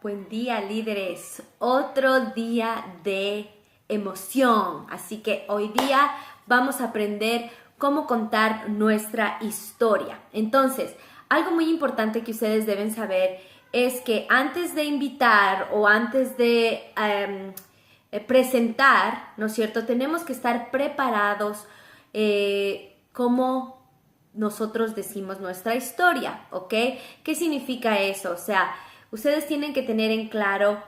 Buen día, líderes. Otro día de emoción. Así que hoy día vamos a aprender cómo contar nuestra historia. Entonces, algo muy importante que ustedes deben saber es que antes de invitar o antes de presentar, ¿no es cierto? Tenemos que estar preparados como nosotros decimos nuestra historia, ¿ok? ¿Qué significa eso? O sea, ustedes tienen que tener en claro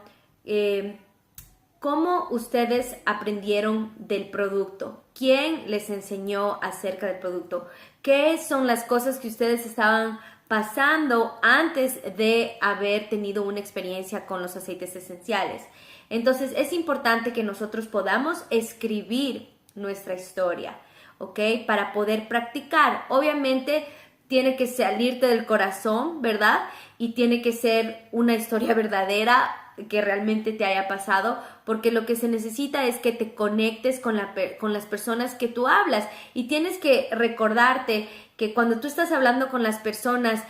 cómo ustedes aprendieron del producto, quién les enseñó acerca del producto, qué son las cosas que ustedes estaban pasando antes de haber tenido una experiencia con los aceites esenciales. Entonces, es importante que nosotros podamos escribir nuestra historia, ¿ok? Para poder practicar. Obviamente, tiene que salirte del corazón, ¿verdad? Y tiene que ser una historia verdadera que realmente te haya pasado, porque lo que se necesita es que te conectes con las personas que tú hablas, y tienes que recordarte que cuando tú estás hablando con las personas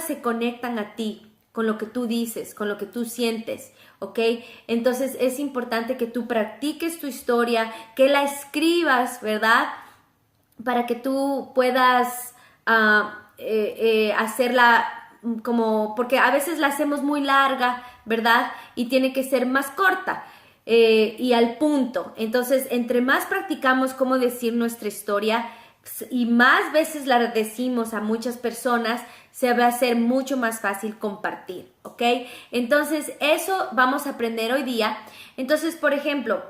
se conectan a ti, con lo que tú dices, con lo que tú sientes, ¿ok? Entonces es importante que tú practiques tu historia, que la escribas, ¿verdad? Para que tú puedas hacerla como, porque a veces la hacemos muy larga, ¿verdad? Y tiene que ser más corta y al punto. Entonces, entre más practicamos cómo decir nuestra historia y más veces la decimos a muchas personas, se va a hacer mucho más fácil compartir, ¿ok? Entonces, eso vamos a aprender hoy día. Entonces, por ejemplo,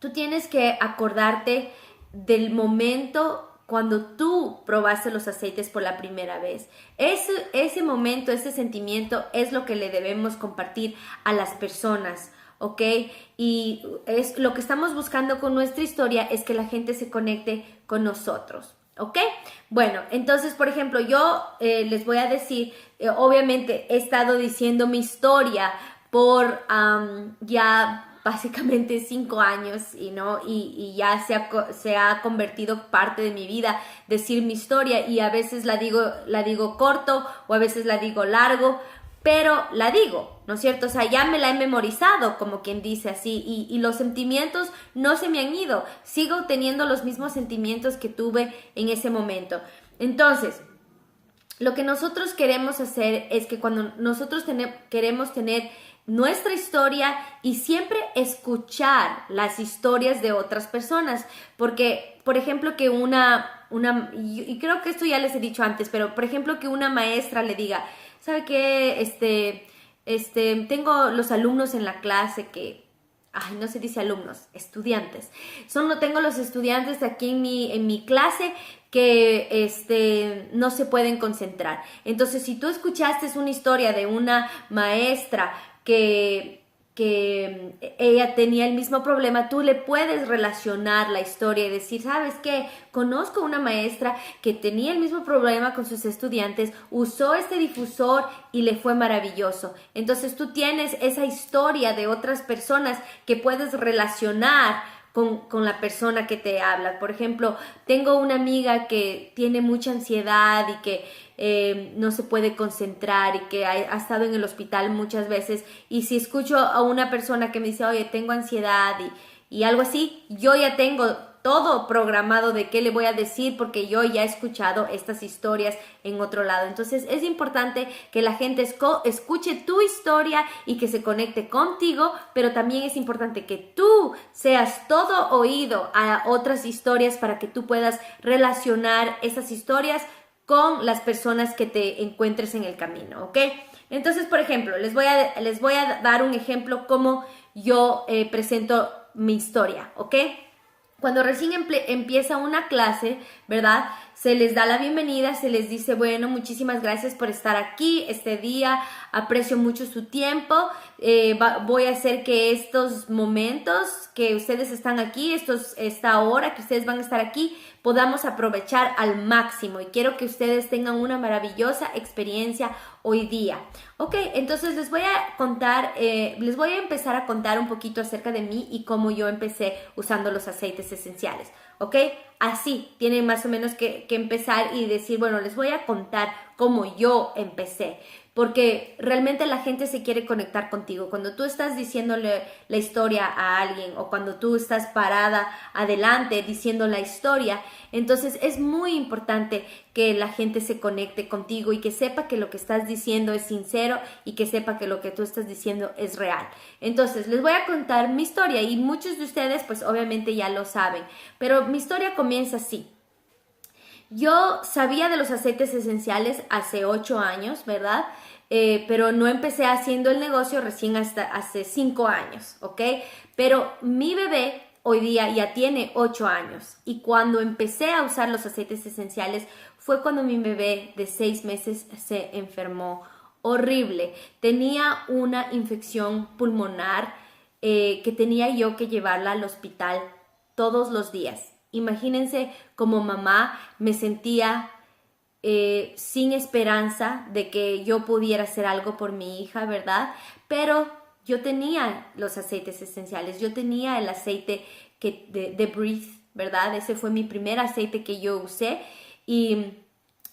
tú tienes que acordarte del momento cuando tú probaste los aceites por la primera vez. Ese momento, ese sentimiento es lo que le debemos compartir a las personas, ¿ok? Y es lo que estamos buscando con nuestra historia, es que la gente se conecte con nosotros, ¿ok? Bueno, entonces, por ejemplo, yo les voy a decir, obviamente he estado diciendo mi historia por ya básicamente 5 años y ya se ha convertido parte de mi vida decir mi historia, y a veces la digo corto o a veces la digo largo, pero la digo, ¿no es cierto? O sea, ya me la he memorizado, como quien dice así, y los sentimientos no se me han ido, sigo teniendo los mismos sentimientos que tuve en ese momento. Entonces, lo que nosotros queremos hacer es que cuando nosotros queremos tener nuestra historia y siempre escuchar las historias de otras personas, porque, por ejemplo, que y creo que esto ya les he dicho antes, pero por ejemplo que una maestra le diga, ¿sabe qué? Tengo los alumnos en la clase que, no se dice alumnos, estudiantes. Tengo los estudiantes aquí en mi clase que no se pueden concentrar. Entonces, si tú escuchaste una historia de una maestra que ella tenía el mismo problema, tú le puedes relacionar la historia y decir, ¿sabes qué? Conozco una maestra que tenía el mismo problema con sus estudiantes, usó este difusor y le fue maravilloso. Entonces tú tienes esa historia de otras personas que puedes relacionar con la persona que te habla. Por ejemplo, tengo una amiga que tiene mucha ansiedad y que no se puede concentrar y que ha estado en el hospital muchas veces, y si escucho a una persona que me dice, oye, tengo ansiedad y algo así, yo ya tengo todo programado de qué le voy a decir, porque yo ya he escuchado estas historias en otro lado. Entonces es importante que la gente escuche tu historia y que se conecte contigo, pero también es importante que tú seas todo oído a otras historias para que tú puedas relacionar esas historias con las personas que te encuentres en el camino, ¿ok? Entonces, por ejemplo, les voy a dar un ejemplo cómo yo presento mi historia, ¿ok? Cuando recién empieza una clase, ¿verdad? Se les da la bienvenida, se les dice, bueno, muchísimas gracias por estar aquí este día, aprecio mucho su tiempo, voy a hacer que estos momentos que ustedes están aquí, esta hora que ustedes van a estar aquí, podamos aprovechar al máximo, y quiero que ustedes tengan una maravillosa experiencia hoy día. Ok, entonces les voy a empezar a contar un poquito acerca de mí y cómo yo empecé usando los aceites esenciales. ¿Ok? Así tienen más o menos que empezar y decir, bueno, les voy a contar cómo yo empecé. porque realmente la gente se quiere conectar contigo. Cuando tú estás diciéndole la historia a alguien o cuando tú estás parada adelante diciendo la historia, entonces es muy importante que la gente se conecte contigo y que sepa que lo que estás diciendo es sincero y que sepa que lo que tú estás diciendo es real. Entonces les voy a contar mi historia y muchos de ustedes pues obviamente ya lo saben, pero mi historia comienza así. Yo sabía de los aceites esenciales hace 8 años, ¿verdad? Pero no empecé haciendo el negocio recién hasta hace 5 años, ¿ok? Pero mi bebé hoy día ya tiene 8 años y cuando empecé a usar los aceites esenciales fue cuando mi bebé de 6 meses se enfermó horrible. Tenía una infección pulmonar que tenía yo que llevarla al hospital todos los días. Imagínense, como mamá me sentía sin esperanza de que yo pudiera hacer algo por mi hija, ¿verdad? Pero yo tenía los aceites esenciales, yo tenía el aceite de Breathe, ¿verdad? Ese fue mi primer aceite que yo usé y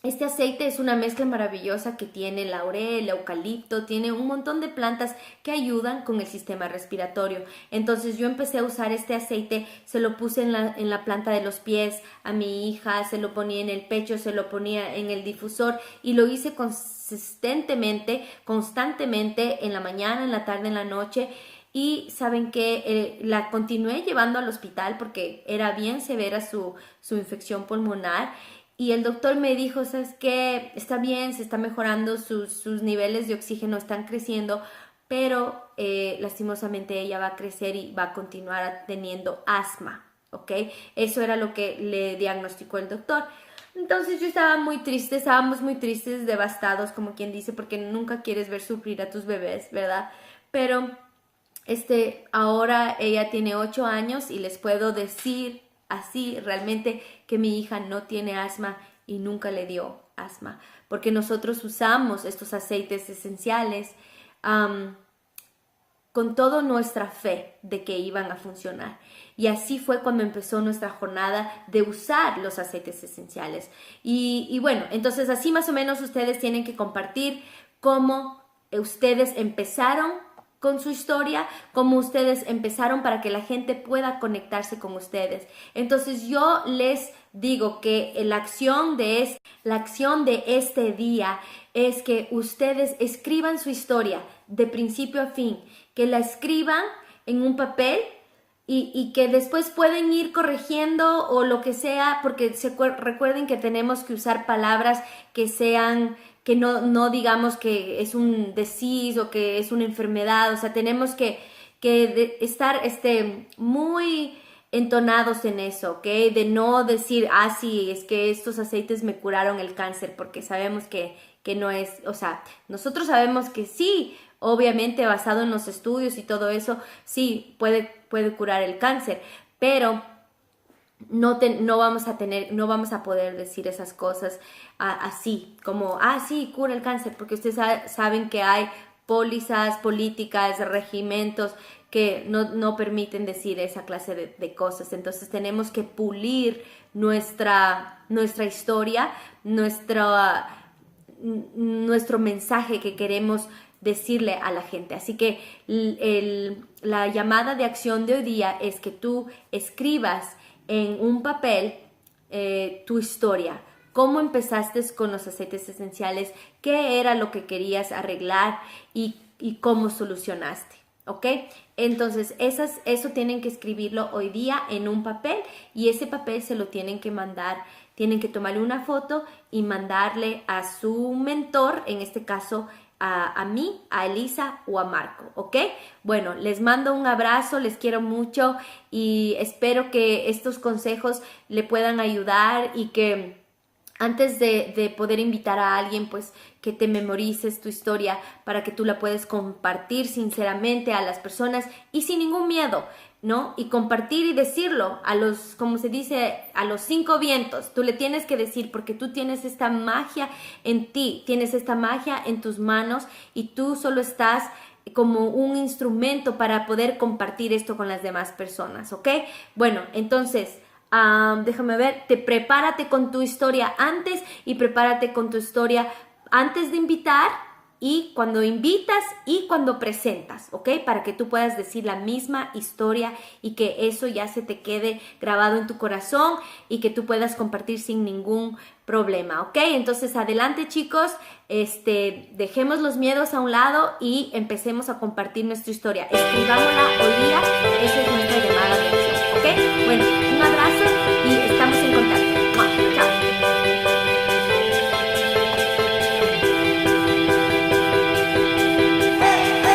este aceite es una mezcla maravillosa que tiene laurel, eucalipto, tiene un montón de plantas que ayudan con el sistema respiratorio. Entonces yo empecé a usar este aceite, se lo puse en la planta de los pies a mi hija, se lo ponía en el pecho, se lo ponía en el difusor y lo hice constantemente en la mañana, en la tarde, en la noche. Y saben que la continué llevando al hospital porque era bien severa su infección pulmonar. Y el doctor me dijo, ¿sabes qué? Está bien, se está mejorando, sus niveles de oxígeno están creciendo, pero lastimosamente ella va a crecer y va a continuar teniendo asma, ¿ok? Eso era lo que le diagnosticó el doctor. Entonces yo estaba muy triste, estábamos muy tristes, devastados, como quien dice, porque nunca quieres ver sufrir a tus bebés, ¿verdad? Pero ahora ella tiene 8 años y les puedo decir así realmente que mi hija no tiene asma y nunca le dio asma, porque nosotros usamos estos aceites esenciales con toda nuestra fe de que iban a funcionar. Y así fue cuando empezó nuestra jornada de usar los aceites esenciales. Y bueno, entonces así más o menos ustedes tienen que compartir cómo ustedes empezaron con su historia, cómo ustedes empezaron para que la gente pueda conectarse con ustedes. Entonces yo les digo que la acción de este día es que ustedes escriban su historia de principio a fin, que la escriban en un papel y que después pueden ir corrigiendo o lo que sea, porque recuerden que tenemos que usar palabras que sean, que no digamos que es un disease o que es una enfermedad, o sea, tenemos que estar muy entonados en eso, ¿ok? De no decir, sí, es que estos aceites me curaron el cáncer, porque sabemos que no es, o sea, nosotros sabemos que sí, obviamente basado en los estudios y todo eso, sí, puede curar el cáncer, pero no vamos a poder decir esas cosas así, como, sí, cura el cáncer, porque ustedes saben que hay pólizas, políticas, regimientos que no permiten decir esa clase de cosas. Entonces tenemos que pulir nuestra historia, nuestro mensaje que queremos decirle a la gente. Así que la llamada de acción de hoy día es que tú escribas en un papel tu historia. ¿Cómo empezaste con los aceites esenciales? ¿Qué era lo que querías arreglar? Y cómo solucionaste, ¿ok? Entonces, eso tienen que escribirlo hoy día en un papel y ese papel se lo tienen que mandar. Tienen que tomarle una foto y mandarle a su mentor, en este caso a mí, a Elisa o a Marco, ¿ok? Bueno, les mando un abrazo, les quiero mucho y espero que estos consejos le puedan ayudar y que antes de poder invitar a alguien, pues que te memorices tu historia para que tú la puedas compartir sinceramente a las personas y sin ningún miedo, ¿no? Y compartir y decirlo como se dice, a los 5 vientos. Tú le tienes que decir porque tú tienes esta magia en ti, tienes esta magia en tus manos y tú solo estás como un instrumento para poder compartir esto con las demás personas, ¿ok? Bueno, entonces déjame ver, prepárate con tu historia antes y prepárate con tu historia antes de invitar y cuando invitas y cuando presentas, ¿ok? Para que tú puedas decir la misma historia y que eso ya se te quede grabado en tu corazón y que tú puedas compartir sin ningún problema, ¿ok? Entonces, adelante, chicos, dejemos los miedos a un lado y empecemos a compartir nuestra historia. Escribámosla hoy día, esa es nuestra llamada de acción, ¿ok? Bueno,